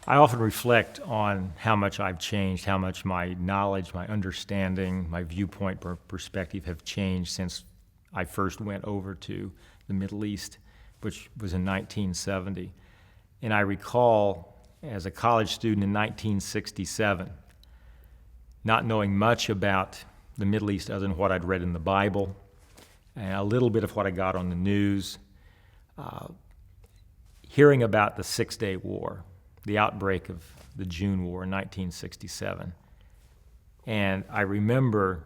I often reflect on how much I've changed, how much my knowledge, my understanding, my viewpoint, perspective have changed since I first went over to the Middle East, which was in 1970. And I recall as a college student in 1967, not knowing much about the Middle East other than what I'd read in the Bible, and a little bit of what I got on the news, hearing about the Six-Day War, the outbreak of the June War in 1967. And I remember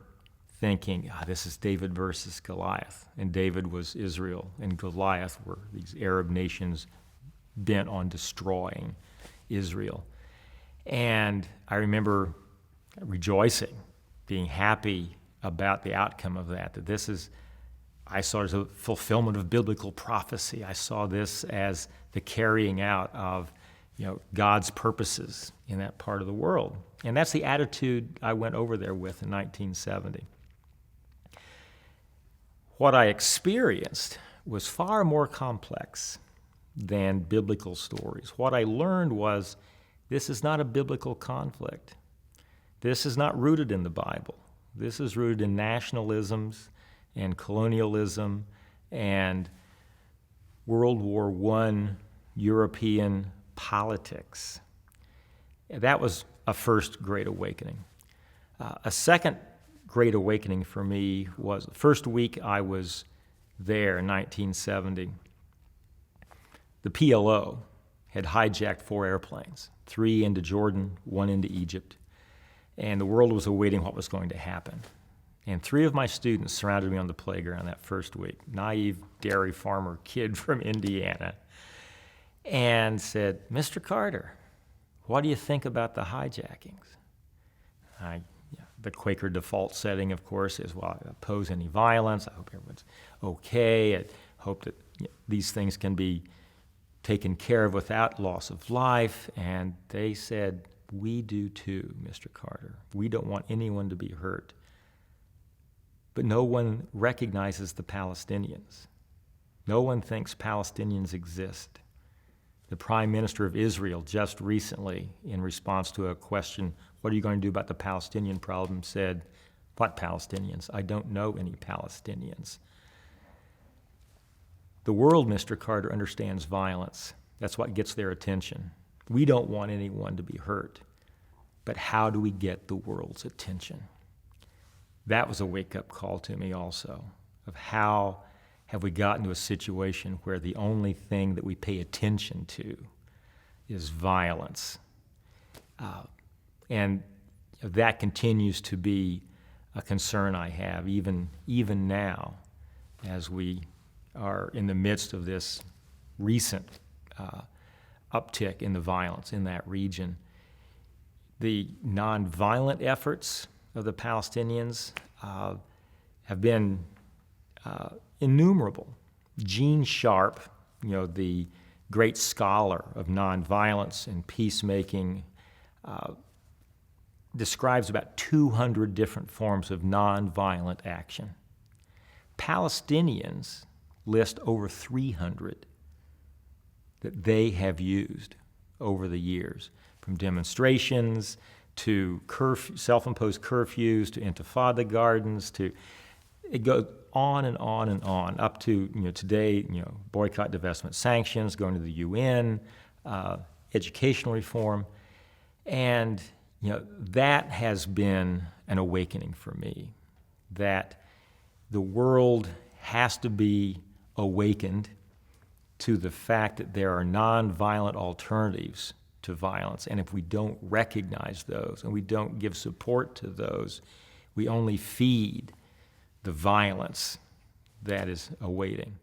thinking, this is David versus Goliath. And David was Israel, and Goliath were these Arab nations bent on destroying Israel. And I remember rejoicing, being happy about the outcome of that this is, I saw it as a fulfillment of biblical prophecy. I saw this as the carrying out of God's purposes in that part of the world. And that's the attitude I went over there with in 1970. What I experienced was far more complex than biblical stories. What I learned was this is not a biblical conflict. This is not rooted in the Bible. This is rooted in nationalisms and colonialism and World War I European politics. That was a first Great Awakening. A second Great Awakening for me was the first week I was there in 1970. The PLO had hijacked 4 airplanes, 3 into Jordan, 1 into Egypt, and the world was awaiting what was going to happen. And 3 of my students surrounded me on the playground that first week, naive dairy farmer kid from Indiana, and said, "Mr. Carter, what do you think about the hijackings?" The Quaker default setting, of course, is, well, I oppose any violence. I hope everyone's okay. I hope that these things can be taken care of without loss of life. And they said, "We do too, Mr. Carter. We don't want anyone to be hurt." But no one recognizes the Palestinians. No one thinks Palestinians exist. The Prime Minister of Israel just recently, in response to a question, what are you going to do about the Palestinian problem, said, "What Palestinians? I don't know any Palestinians." The world, Mr. Carter, understands violence. That's what gets their attention. We don't want anyone to be hurt. But how do we get the world's attention? That was a wake-up call to me also, of how have we gotten to a situation where the only thing that we pay attention to is violence. And that continues to be a concern I have, even now, as we are in the midst of this recent uptick in the violence in that region. The nonviolent efforts of the Palestinians have been innumerable. Gene Sharp, the great scholar of nonviolence and peacemaking, describes about 200 different forms of nonviolent action. Palestinians list over 300 that they have used over the years, from demonstrations to self-imposed curfews to intifada gardens, it goes on and on and on, up to today, boycott, divestment, sanctions, going to the UN, educational reform, and that has been an awakening for me, that the world has to be awakened to the fact that there are nonviolent alternatives to violence, and if we don't recognize those and we don't give support to those, we only feed the violence that is awaiting.